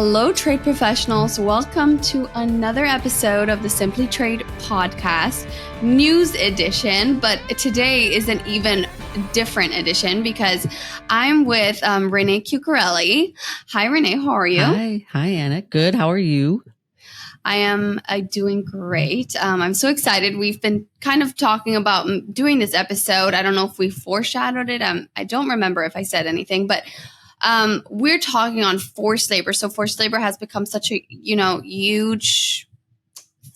Hello, trade professionals. Welcome to another episode of the Simply Trade podcast, news edition. But today is an even different edition because I'm with Renee Chuichiarelli. Hi, Renee. How are you? Hi, Annik. Good. How are you? I am doing great. I'm so excited. We've been kind of talking about doing this episode. I don't know if we foreshadowed it. I don't remember if I said anything, but we're talking on forced labor. So forced labor has become such a, huge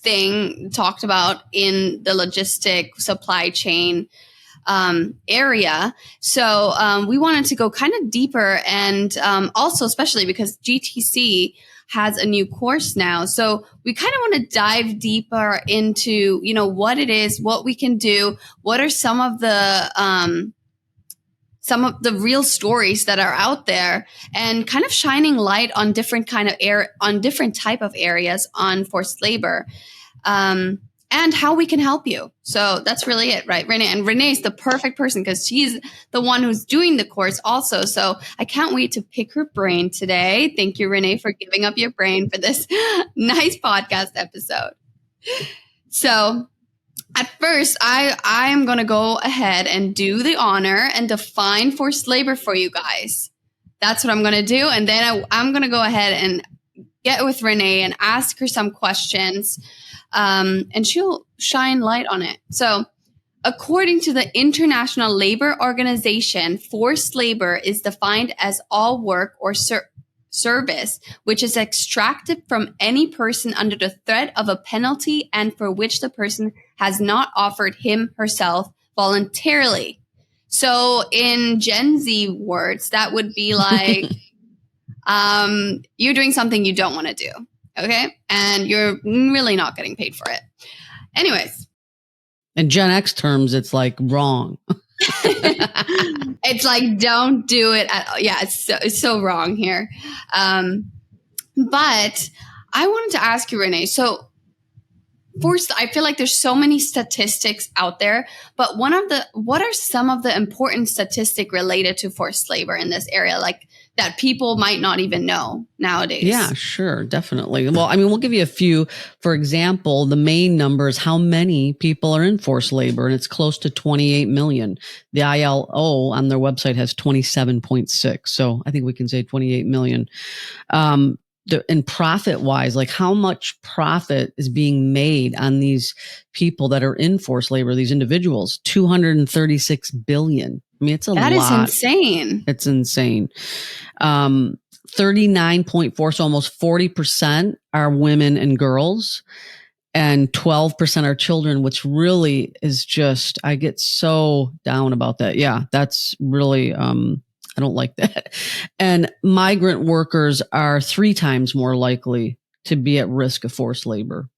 thing talked about in the logistic supply chain area. So we wanted to go kind of deeper and also especially because GTC has a new course now. So we kind of want to dive deeper into, what it is, what we can do, what are some of the real stories that are out there, and kind of shining light on different different type of areas on forced labor, and how we can help you. So that's really it, right, Renee? And Renee's the perfect person because she's the one who's doing the course also. So I can't wait to pick her brain today. Thank you, Renee, for giving up your brain for this nice podcast episode. So at first, I am going to go ahead and do the honor and define forced labor for you guys. That's what I'm going to do. And then I'm going to go ahead and get with Renee and ask her some questions, and she'll shine light on it. So according to the International Labor Organization, forced labor is defined as all work or service which is extracted from any person under the threat of a penalty and for which the person has not offered herself voluntarily. So in Gen Z words, that would be like you're doing something you don't want to do, okay? And you're really not getting paid for it. Anyways. In Gen X terms, it's like wrong. It's like, don't do it. Yeah, it's so wrong here. But I wanted to ask you, Renee, so I feel like there's so many statistics out there, but what are some of the important statistics related to forced labor in this area, like that people might not even know nowadays? Yeah, sure. Definitely. Well, I mean, we'll give you a few. For example, the main number is how many people are in forced labor, and it's close to 28 million. The ILO on their website has 27.6. So I think we can say 28 million. And profit wise, like how much profit is being made on these people that are in forced labor, these individuals? 236 billion. I mean, it's a lot. That is insane. It's insane. 39.4, so almost 40% are women and girls, and 12% are children, which really is just, I get so down about that. Yeah, that's really, I don't like that. And migrant workers are 3 times more likely to be at risk of forced labor.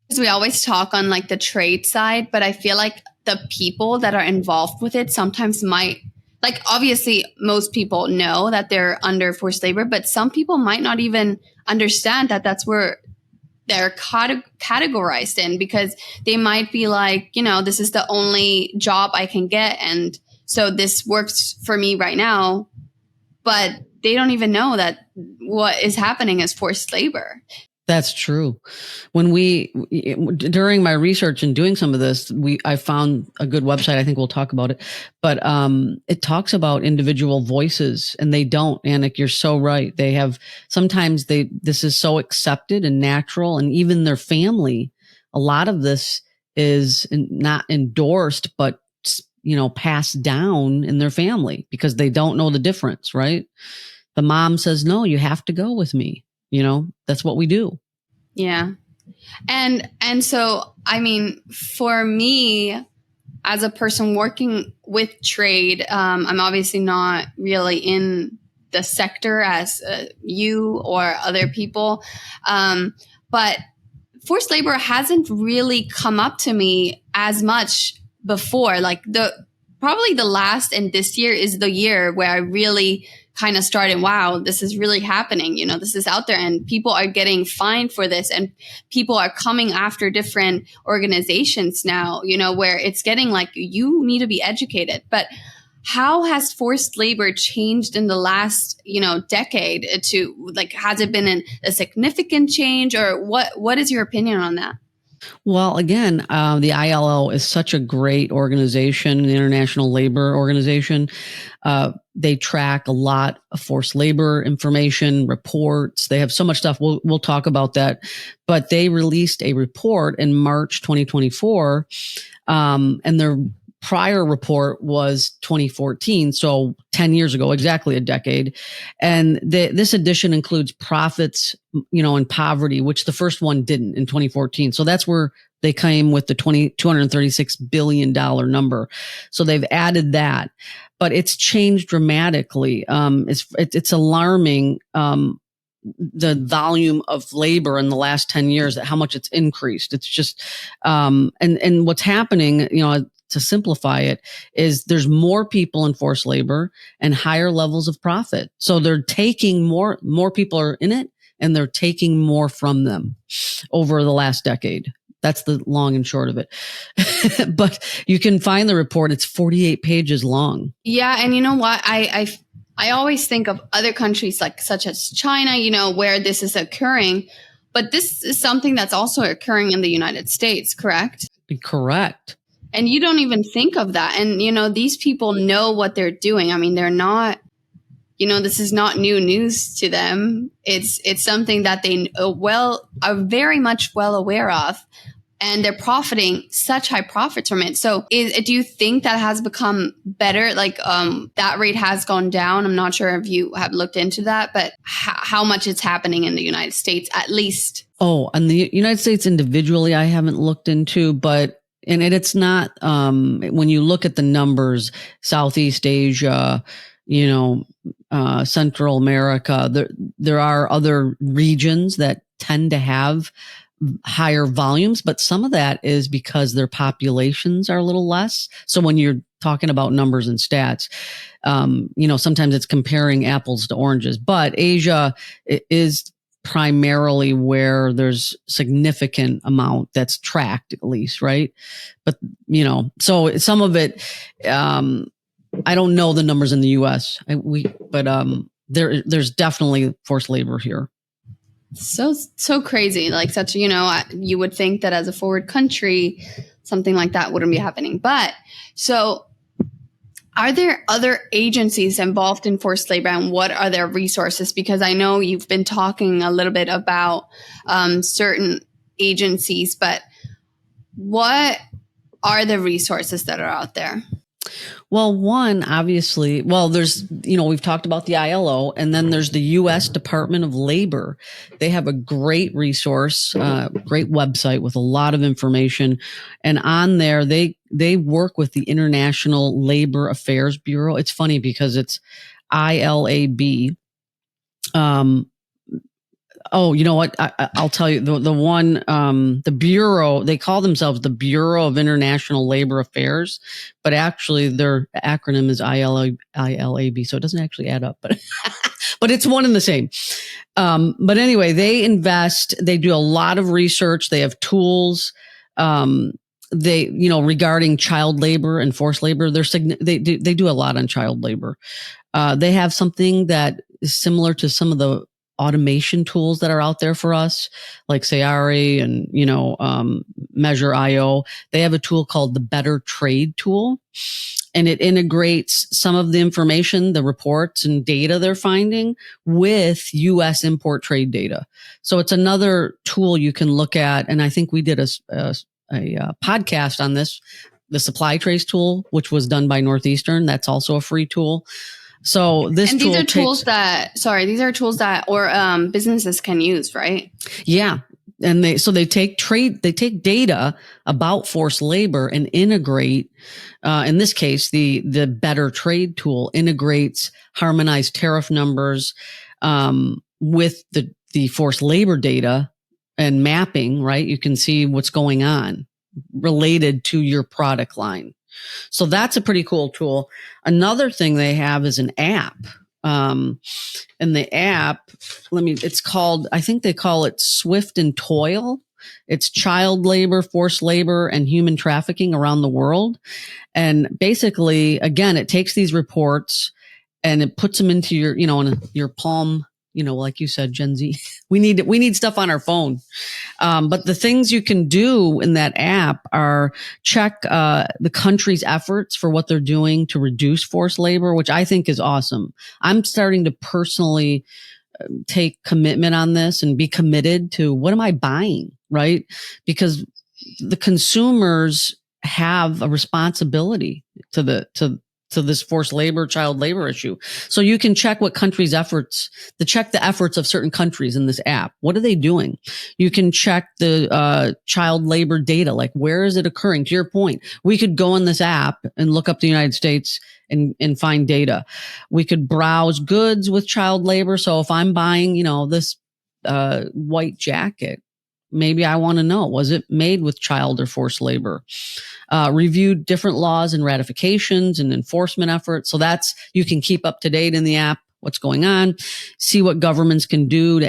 Because we always talk on like the trade side, but I feel like the people that are involved with it sometimes might, like obviously most people know that they're under forced labor, but some people might not even understand that that's where they're categorized in, because they might be like, this is the only job I can get, and so this works for me right now, but they don't even know that what is happening is forced labor. That's true. During my research and doing some of this, I found a good website. I think we'll talk about it, but it talks about individual voices, and they don't. Annik, you're so right. They have sometimes this is so accepted and natural, and even their family. A lot of this is not endorsed, but passed down in their family because they don't know the difference. Right? The mom says, "No, you have to go with me." That's what we do. Yeah. And so, I mean, for me, as a person working with trade, I'm obviously not really in the sector as you or other people. But forced labor hasn't really come up to me as much before. Like probably the last and this year is the year where I really kind of started, wow, this is really happening. This is out there and people are getting fined for this, and people are coming after different organizations now, where it's getting like, you need to be educated. But how has forced labor changed in the last, decade to like, has it been a significant change, or what is your opinion on that? Well, again, the ILO is such a great organization, the International Labor Organization. They track a lot of forced labor information, reports. They have so much stuff. We'll talk about that. But they released a report in March 2024, and their prior report was 2014, so 10 years ago, exactly a decade. And this edition includes profits, and poverty, which the first one didn't in 2014. So that's where they came with the $236 billion number. So they've added that, but it's changed dramatically. It's alarming. The volume of labor in the last 10 years, how much it's increased. It's just, and what's happening, to simplify it, is there's more people in forced labor and higher levels of profit. So they're taking more people are in it, and they're taking more from them over the last decade. That's the long and short of it. But you can find the report. It's 48 pages long. Yeah. And you know what? I always think of other countries such as China, where this is occurring, but this is something that's also occurring in the United States, correct? Correct. And you don't even think of that. And, these people know what they're doing. I mean, they're not, this is not new news to them. It's something that they are very much well aware of. And they're profiting such high profits from it. So do you think that has become better? Like that rate has gone down. I'm not sure if you have looked into that, but how much it's happening in the United States, at least. Oh, and the United States individually, I haven't looked into, but and it's not, when you look at the numbers, Southeast Asia, Central America, there are other regions that tend to have higher volumes, but some of that is because their populations are a little less. So when you're talking about numbers and stats, sometimes it's comparing apples to oranges, but Asia is primarily where there's significant amount that's tracked, at least, right? But, so some of it, I don't know the numbers in the US, there's definitely forced labor here. So crazy. Like such, you would think that as a forward country, something like that wouldn't be happening. But so are there other agencies involved in forced labor, and what are their resources? Because I know you've been talking a little bit about certain agencies, but what are the resources that are out there? Well, one, obviously, there's, we've talked about the ILO, and then there's the U.S. Department of Labor. They have a great resource, great website with a lot of information. And on there, they work with the International Labor Affairs Bureau. It's funny because it's ILAB. Oh, you know what? I'll tell you the one, the Bureau, they call themselves the Bureau of International Labor Affairs, but actually their acronym is ILAB. So it doesn't actually add up, but, but it's one and the same. But anyway, they do a lot of research. They have tools. Regarding child labor and forced labor, they do a lot on child labor. They have something that is similar to some of the automation tools that are out there for us, like Sayari and, Measure IO. They have a tool called the Better Trade tool, and it integrates some of the information, the reports and data they're finding with U.S. import trade data. So it's another tool you can look at. And I think we did a podcast on this, the Supply Trace tool, which was done by Northeastern. That's also a free tool. So these are tools that businesses can use, right? Yeah. And they take data about forced labor and integrate, in this case, the Better Trade tool integrates harmonized tariff numbers, with the forced labor data and mapping, right? You can see what's going on related to your product line. So that's a pretty cool tool. Another thing they have is an app. And the app, I think they call it Swift and Toil. It's child labor, forced labor, and human trafficking around the world. And basically, again, it takes these reports and it puts them into your, in your palm, like you said, Gen Z. We need stuff on our phone. But the things you can do in that app are check the country's efforts for what they're doing to reduce forced labor, which I think is awesome. I'm starting to personally take commitment on this and be committed to what am I buying, right? Because the consumers have a responsibility to this forced labor, child labor issue. So you can check what countries' efforts, check the efforts of certain countries in this app. What are they doing? You can check the child labor data, like where is it occurring? To your point, we could go in this app and look up the United States and find data. We could browse goods with child labor. So if I'm buying, this white jacket, maybe I want to know, was it made with child or forced labor? Review different laws and ratifications and enforcement efforts. So you can keep up to date in the app, what's going on, see what governments can do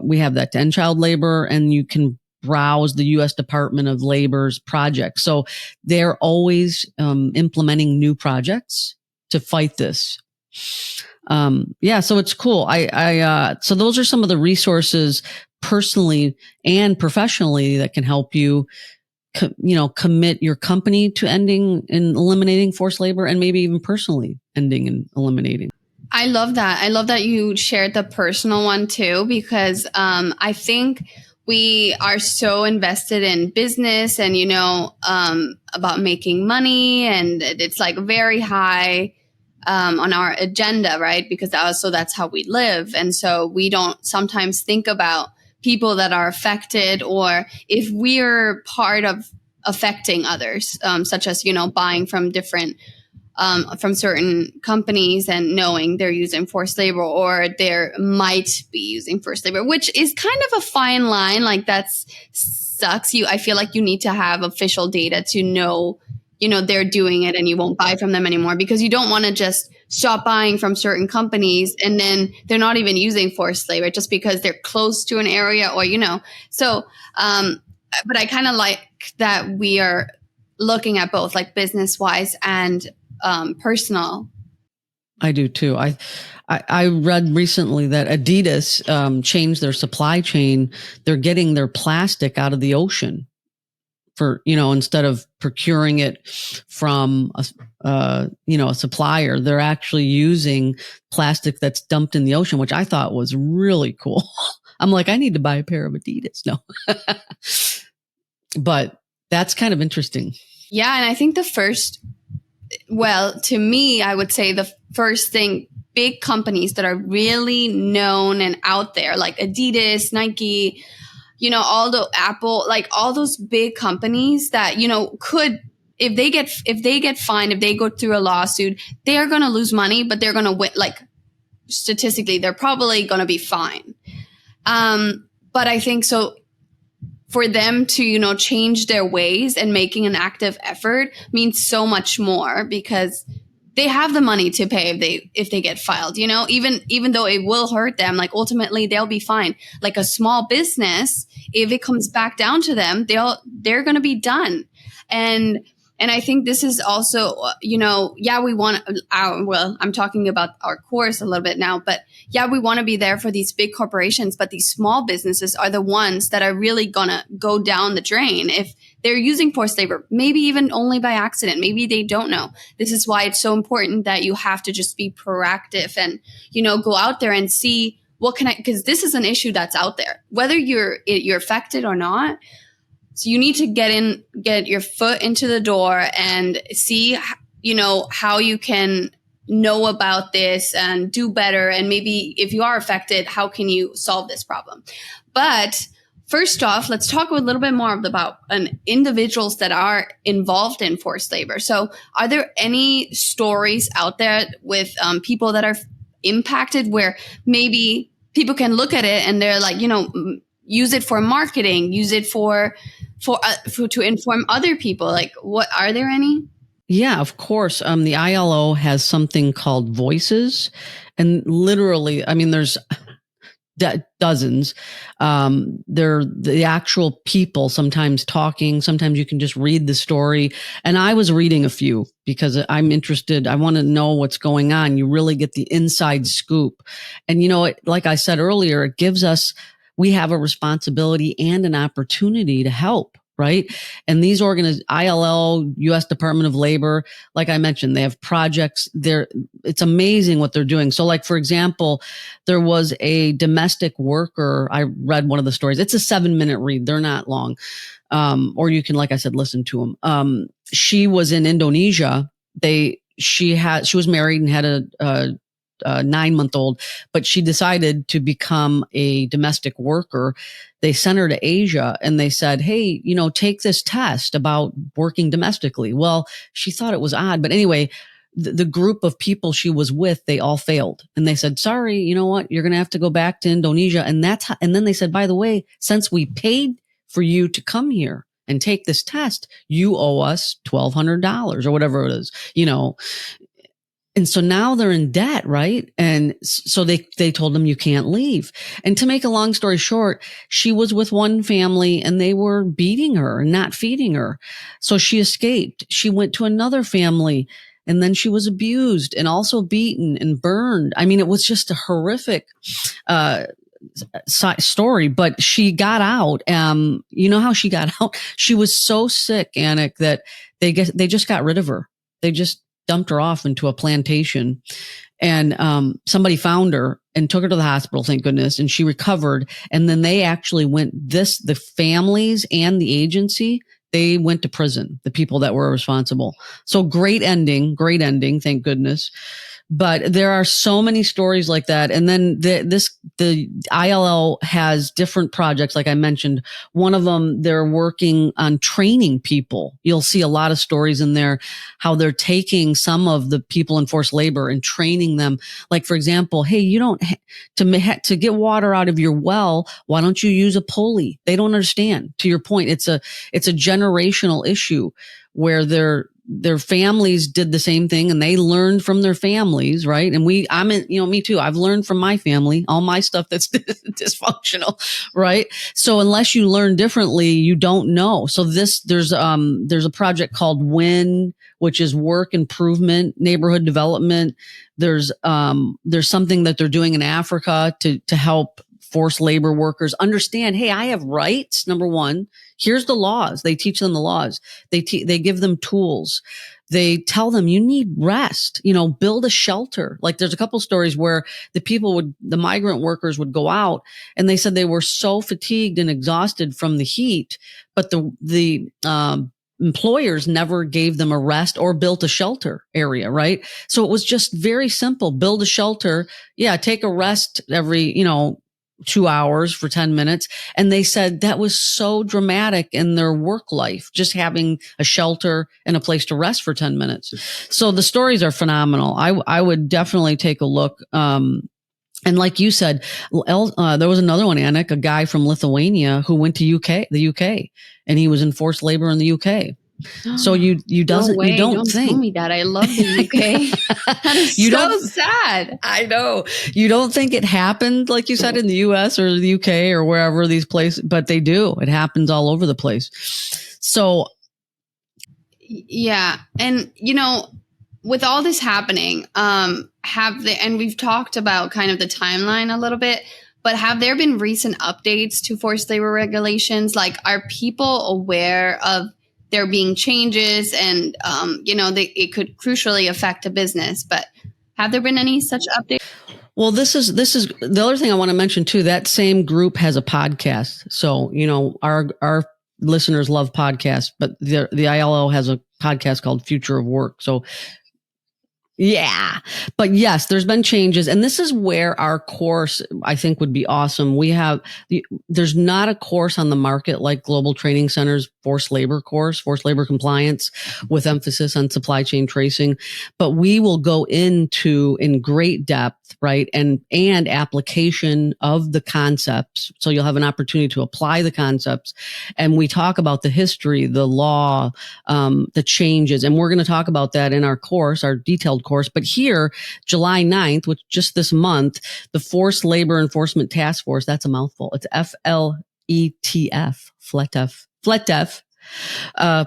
we have that to end child labor, and you can browse the U.S. Department of Labor's projects. So they're always implementing new projects to fight this. So it's cool. So those are some of the resources personally and professionally that can help you, commit your company to ending and eliminating forced labor, and maybe even personally ending and eliminating. I love that. I love that you shared the personal one too, because I think we are so invested in business and, about making money, and it's like very high on our agenda, right? Because that's how we live. And so we don't sometimes think about people that are affected, or if we're part of affecting others, such as, buying from from certain companies and knowing they're using forced labor, or they might be using forced labor, which is kind of a fine line. Like that sucks. I feel like you need to have official data to know, they're doing it, and you won't buy from them anymore, because you don't want to just stop buying from certain companies and then they're not even using forced labor just because they're close to an area, or, so, but I kind of like that we are looking at both, like business wise and personal. I do too. I read recently that Adidas changed their supply chain. They're getting their plastic out of the ocean for, instead of procuring it from a supplier. They're actually using plastic that's dumped in the ocean, which I thought was really cool. I'm like, I need to buy a pair of Adidas. No, but that's kind of interesting. Yeah. And I think to me, I would say the first thing, big companies that are really known and out there, like Adidas, Nike, all the Apple, like all those big companies that, could, if they get fined, if they go through a lawsuit, they are going to lose money, but they're going to win. Like statistically, they're probably going to be fine. But I think so for them to, change their ways and making an active effort means so much more, because they have the money to pay if they get filed, even though it will hurt them, like ultimately they'll be fine. Like a small business, if it comes back down to them, they're going to be done. And I think this is also, we want I'm talking about our course a little bit now, but we want to be there for these big corporations, but these small businesses are the ones that are really going to go down the drain if they're using forced labor, maybe even only by accident. Maybe they don't know. This is why it's so important that you have to just be proactive and, go out there and see because this is an issue that's out there, whether you're affected or not. So you need to get your foot into the door and see, how you can know about this and do better. And maybe if you are affected, how can you solve this problem? But first off, let's talk a little bit more about individuals that are involved in forced labor. So are there any stories out there with people that are impacted where maybe people can look at it and they're like, use it for marketing, use it for to inform other people? Like, what are there any? Yeah, of course. The ILO has something called Voices, and literally, I mean, there's dozens. They're the actual people sometimes talking. Sometimes you can just read the story. And I was reading a few because I'm interested. I want to know what's going on. You really get the inside scoop. And, like I said earlier, it gives us, we have a responsibility and an opportunity to help. Right. And these ILL, U.S. Department of Labor, like I mentioned, they have projects there. It's amazing what they're doing. So like, for example, there was a domestic worker. I read one of the stories. It's a 7-minute read. They're not long. Or you can, like I said, listen to them. She was in Indonesia. She was married and had a 9-month-old, but she decided to become a domestic worker. They sent her to Asia and they said, hey, take this test about working domestically. Well, she thought it was odd, but anyway, the group of people she was with, they all failed. And they said, sorry, you know what? You're going to have to go back to Indonesia. And and then they said, by the way, since we paid for you to come here and take this test, you owe us $1,200 or whatever it is, And so now they're in debt, right? And so they told them you can't leave. And to make a long story short, she was with one family and they were beating her and not feeding her. So she escaped. She went to another family and then she was abused and also beaten and burned. I mean, it was just a horrific, story, but she got out. You know how she got out? She was so sick, Annik, that they just got rid of her. They just dumped her off into a plantation, and somebody found her and took her to the hospital, thank goodness, and she recovered. And then they actually the families and the agency, they went to prison, the people that were responsible. So great ending, thank goodness. But there are so many stories like that. And then the ILL has different projects. Like I mentioned, one of them, they're working on training people. You'll see a lot of stories in there, how they're taking some of the people in forced labor and training them. Like, for example, hey, you don't, to get water out of your well, why don't you use a pulley? They don't understand. To your point, it's a generational issue where their families did the same thing and they learned from their families, right? And me too. I've learned from my family, all my stuff that's dysfunctional, right? So unless you learn differently, you don't know. So there's a project called WIN, which is work improvement, neighborhood development. There's something that they're doing in Africa to help forced labor workers understand, hey, I have rights. Number one, here's the laws. They teach them the laws. They give them tools. They tell them you need rest, build a shelter. Like there's a couple stories where the migrant workers would go out and they said they were so fatigued and exhausted from the heat, but the employers never gave them a rest or built a shelter area, right? So it was just very simple. Build a shelter. Yeah. Take a rest every, 2 hours for 10 minutes. And they said that was so dramatic in their work life, just having a shelter and a place to rest for 10 minutes. So the stories are phenomenal. I would definitely take a look. And like you said, there was another one, Annik, a guy from Lithuania who went to the UK, and he was in forced labor in the UK. So you don't think. Tell me that. I love the UK. That is sad. I know. You don't think it happened, like you said, in the US or the UK or wherever these places, but they do. It happens all over the place. So. Yeah. And, with all this happening, and we've talked about kind of the timeline a little bit, but have there been recent updates to forced labor regulations? Like, are people aware of there being changes and, it could crucially affect a business, but have there been any such updates? Well, this is the other thing I want to mention too. That same group has a podcast. So, our listeners love podcasts, but the ILO has a podcast called Future of Work. So yeah, but yes, there's been changes, and this is where our course, I think, would be awesome. There's not a course on the market like Global Training Center's forced labor course, forced labor compliance, with emphasis on supply chain tracing. But we will go in great depth, right, and application of the concepts. So you'll have an opportunity to apply the concepts, and we talk about the history, the law, the changes, and we're going to talk about that in our course, our detailed course. But here, July 9th, which just this month, the Forced Labor Enforcement Task Force, that's a mouthful. It's FLETF, FLETF,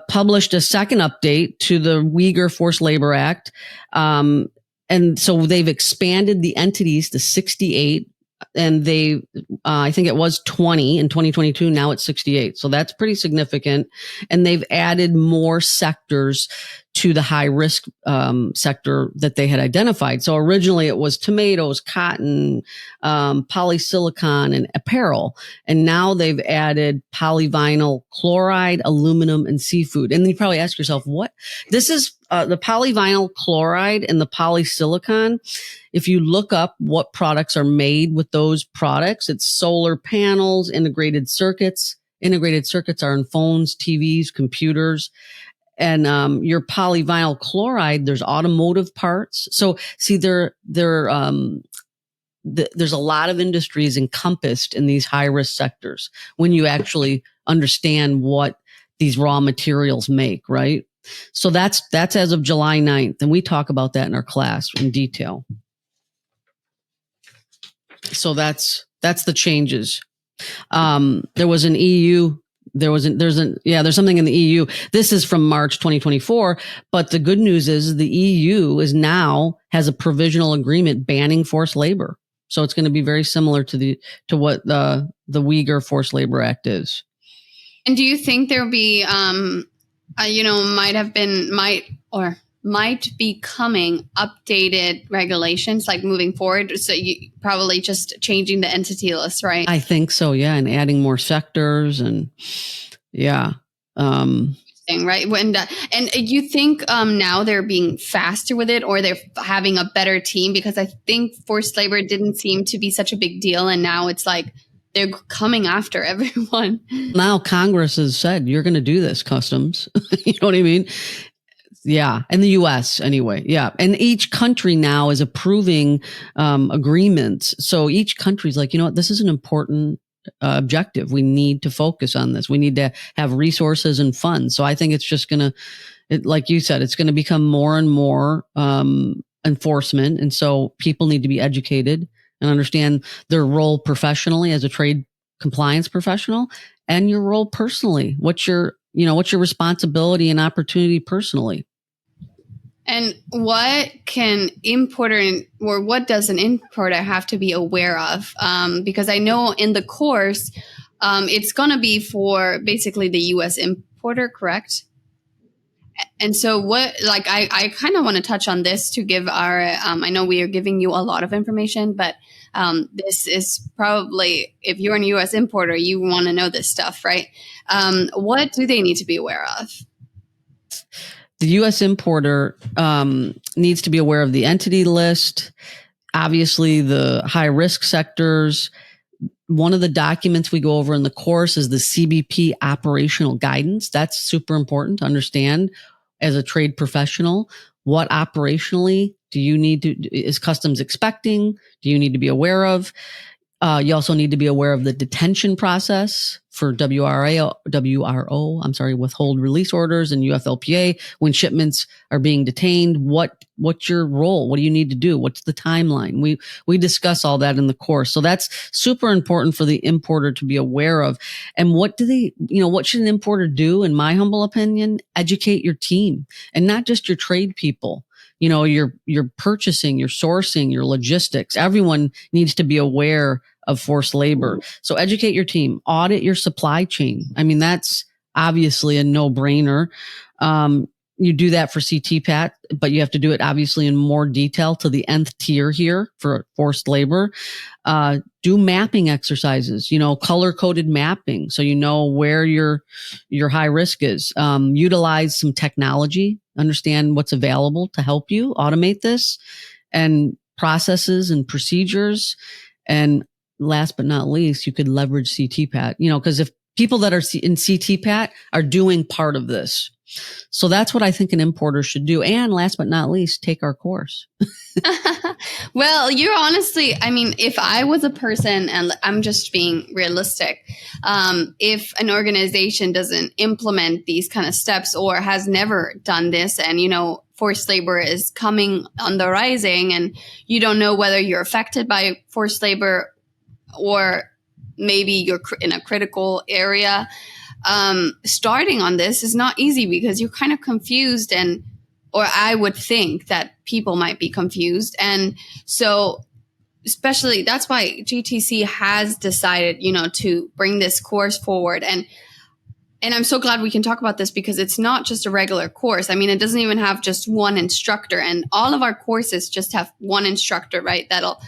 published a second update to the Uyghur Forced Labor Act. And so they've expanded the entities to 68. And they, I think it was 20 in 2022. Now it's 68. So that's pretty significant. And they've added more sectors to the high risk sector that they had identified. So originally it was tomatoes, cotton, polysilicon, and apparel. And now they've added polyvinyl chloride, aluminum, and seafood. And you probably ask yourself, what? This is the polyvinyl chloride and the polysilicon. If you look up what products are made with those products, it's solar panels, integrated circuits. Integrated circuits are in phones, TVs, computers. And your polyvinyl chloride, there's automotive parts. So see, there's a lot of industries encompassed in these high risk sectors when you actually understand what these raw materials make, right? So that's as of July 9th. And we talk about that in our class in detail. So that's the changes. There was an EU. There's something in the EU. This is from March 2024. But the good news is the EU has a provisional agreement banning forced labor. So it's going to be very similar to what the Uyghur Forced Labor Act is. And do you think there'll be, might be coming updated regulations like moving forward? So you probably just changing the entity list, right? I think so. Yeah. And adding more sectors and yeah. Right. And you think now they're being faster with it, or they're having a better team? Because I think forced labor didn't seem to be such a big deal. And now it's like they're coming after everyone. Now Congress has said, you're going to do this, customs. You know what I mean? Yeah. In the US anyway. Yeah. And each country now is approving agreements. So each country's like, you know what, this is an important objective. We need to focus on this. We need to have resources and funds. So I think it's just going to, like you said, it's going to become more and more enforcement. And so people need to be educated and understand their role professionally as a trade compliance professional and your role personally. What's your responsibility and opportunity personally? And what what does an importer have to be aware of? Because I know in the course, it's going to be for basically the U.S. importer, correct? And so I kind of want to touch on this to give I know we are giving you a lot of information, but this is probably, if you're a U.S. importer, you want to know this stuff, right? What do they need to be aware of? The U.S. importer needs to be aware of the entity list, obviously the high risk sectors. One of the documents we go over in the course is the CBP operational guidance. That's super important to understand as a trade professional. What operationally is customs expecting? Do you need to be aware of? You also need to be aware of the detention process for withhold release orders and UFLPA. When shipments are being detained, what's your role? What do you need to do? What's the timeline? We discuss all that in the course. So that's super important for the importer to be aware of. And what should an importer do? In my humble opinion, educate your team and not just your trade people. Your purchasing, your sourcing, your logistics. Everyone needs to be aware of forced labor. So educate your team, audit your supply chain. I mean, that's obviously a no-brainer. You do that for CTPAT, but you have to do it obviously in more detail to the nth tier here for forced labor. Do mapping exercises, color-coded mapping. So you know where your high risk is. Utilize some technology, understand what's available to help you automate this, and processes and procedures. And last but not least, you could leverage CTPAT, because if people that are in CTPAT are doing part of this. So that's what I think an importer should do. And last but not least, take our course. Well, you're honestly, if I was a person, and I'm just being realistic, if an organization doesn't implement these kind of steps or has never done this, and, forced labor is coming on the rising, and you don't know whether you're affected by forced labor or maybe you're in a critical area. Starting on this is not easy because you're kind of confused, or I would think that people might be confused. And so especially that's why GTC has decided, to bring this course forward. And I'm so glad we can talk about this because it's not just a regular course. I mean, it doesn't even have just one instructor, and all of our courses just have one instructor, right? That'll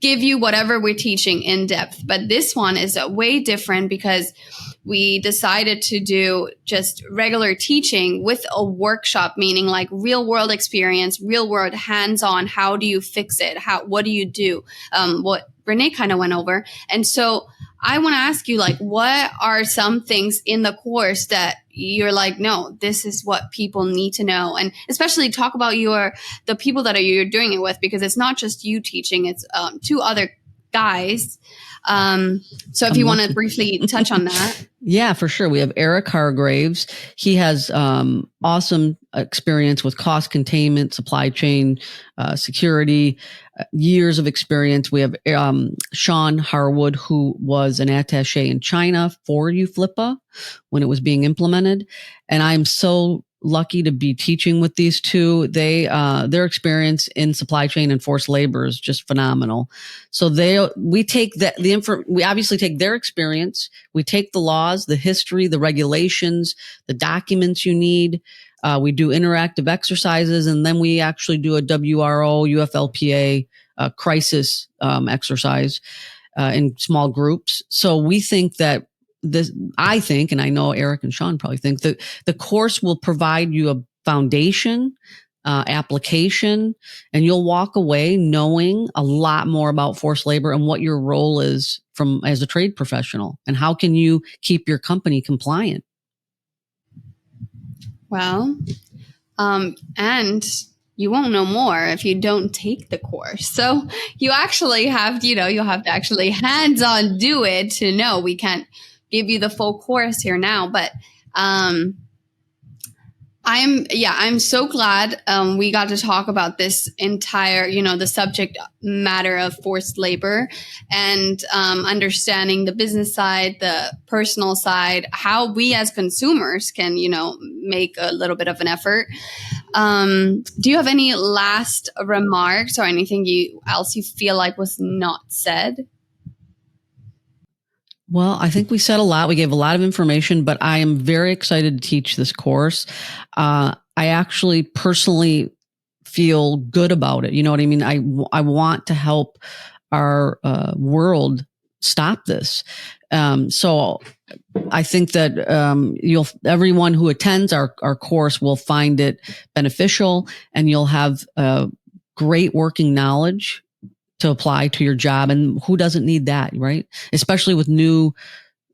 give you whatever we're teaching in depth. But this one is way different because we decided to do just regular teaching with a workshop, meaning like real world experience, real world hands-on. How do you fix it? What do you do? What Renee kind of went over. And so I want to ask you, like, what are some things in the course that you're like, no, this is what people need to know? And especially talk about the people that you're doing it with, because it's not just you teaching, it's two other guys. So if you want to briefly touch on that. Yeah, for sure. We have Eric Hargraves. He has awesome experience with cost containment, supply chain, security, years of experience. We have Sean Harwood, who was an attaché in China for UFLIPA when it was being implemented. And I'm so lucky to be teaching with these two. Their experience in supply chain and forced labor is just phenomenal. So we obviously take their experience, we take the laws, the history, the regulations, the documents you need. We do interactive exercises, and then we actually do a WRO, UFLPA crisis exercise in small groups. So we think that I think, and I know Eric and Sean probably think, that the course will provide you a foundation, application, and you'll walk away knowing a lot more about forced labor and what your role is as a trade professional, and how can you keep your company compliant. Well, and you won't know more if you don't take the course. So you actually have, you'll have to actually hands-on do it to know. We can't give you the full course here now, but I'm so glad we got to talk about this entire, the subject matter of forced labor, and understanding the business side, the personal side, how we as consumers can, make a little bit of an effort. Do you have any last remarks or anything else you feel like was not said? Well, I think we said a lot. We gave a lot of information, but I am very excited to teach this course. I actually personally feel good about it. You know what I mean? I want to help our world stop this. So I think that everyone who attends our course will find it beneficial, and you'll have great working knowledge to apply to your job. And who doesn't need that, right? Especially with new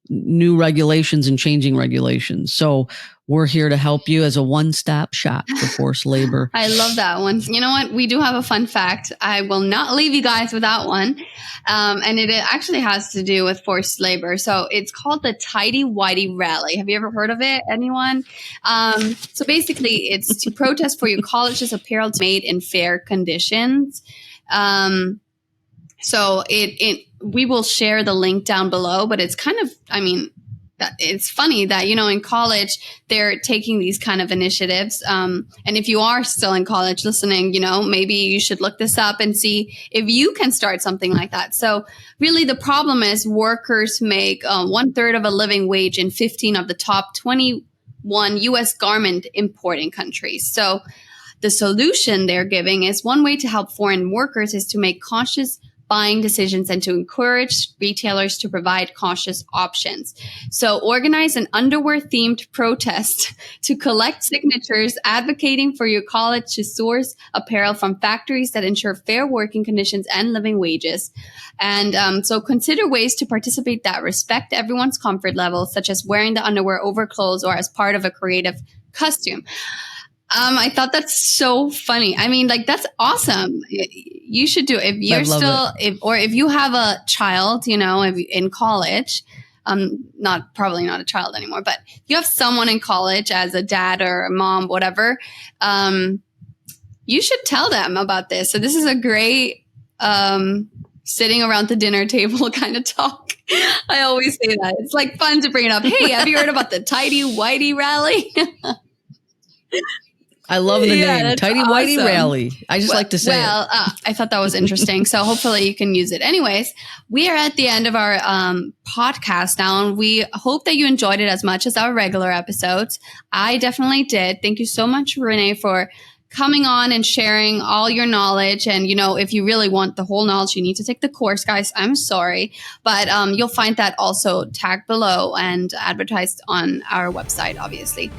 regulations and changing regulations. So we're here to help you as a one-stop shop for forced labor. I love that one. You know what? We do have a fun fact. I will not leave you guys without one. And it actually has to do with forced labor. So it's called the Tidy Whitey Rally. Have you ever heard of it? Anyone? So basically it's to protest for your college's apparel made in fair conditions. So we will share the link down below, but it's kind of, it's funny that, in college, they're taking these kind of initiatives. And if you are still in college listening, maybe you should look this up and see if you can start something like that. So really the problem is workers make 1/3 of a living wage in 15 of the top 21 U.S. garment importing countries. So the solution they're giving is one way to help foreign workers is to make conscious buying decisions and to encourage retailers to provide conscious options. So organize an underwear-themed protest to collect signatures advocating for your college to source apparel from factories that ensure fair working conditions and living wages. And so consider ways to participate that respect everyone's comfort level, such as wearing the underwear over clothes or as part of a creative costume. I thought that's so funny. That's awesome. You should do it. If you're if you have a child, in college, probably not a child anymore, but you have someone in college as a dad or a mom, whatever. you should tell them about this. So this is a great sitting around the dinner table kind of talk. I always say that. It's like fun to bring it up. Hey, have you heard about the Tidy Whitey rally? I love the name, Tidy Whitey Rally. I just like to say it. I thought that was interesting. So hopefully you can use it. Anyways, we are at the end of our podcast now, and we hope that you enjoyed it as much as our regular episodes. I definitely did. Thank you so much, Renee, for coming on and sharing all your knowledge. And, you know, if you really want the whole knowledge, you need to take the course, guys. I'm sorry. But you'll find that also tagged below and advertised on our website, obviously.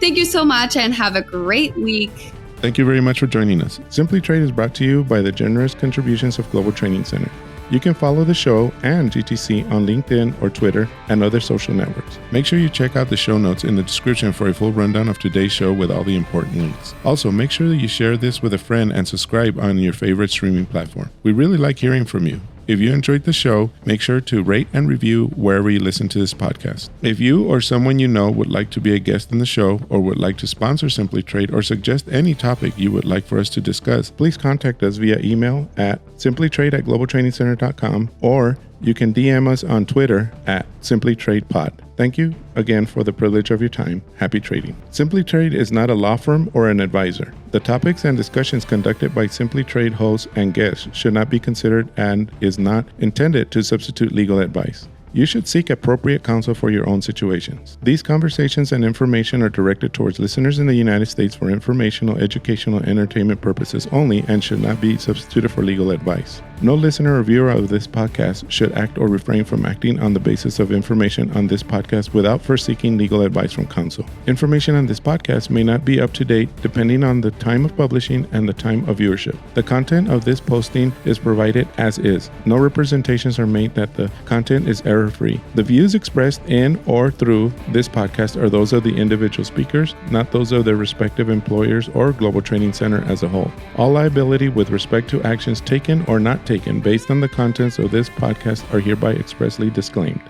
Thank you so much and have a great week. Thank you very much for joining us. Simply Trade is brought to you by the generous contributions of Global Training Center. You can follow the show and GTC on LinkedIn or Twitter and other social networks. Make sure you check out the show notes in the description for a full rundown of today's show with all the important links. Also, make sure that you share this with a friend and subscribe on your favorite streaming platform. We really like hearing from you. If you enjoyed the show, make sure to rate and review wherever you listen to this podcast. If you or someone you know would like to be a guest in the show or would like to sponsor Simply Trade or suggest any topic you would like for us to discuss, please contact us via email at simplytrade@globaltrainingcenter.com, or you can DM us on Twitter at simplytradepod. Thank you again for the privilege of your time. Happy trading. Simply Trade is not a law firm or an advisor. The topics and discussions conducted by Simply Trade hosts and guests should not be considered and is not intended to substitute legal advice. You should seek appropriate counsel for your own situations. These conversations and information are directed towards listeners in the United States for informational, educational, and entertainment purposes only and should not be substituted for legal advice. No listener or viewer of this podcast should act or refrain from acting on the basis of information on this podcast without first seeking legal advice from counsel. Information on this podcast may not be up to date depending on the time of publishing and the time of viewership. The content of this posting is provided as is. No representations are made that the content is error-free. The views expressed in or through this podcast are those of the individual speakers, not those of their respective employers or Global Training Center as a whole. All liability with respect to actions taken or not taken based on the contents of this podcast are hereby expressly disclaimed.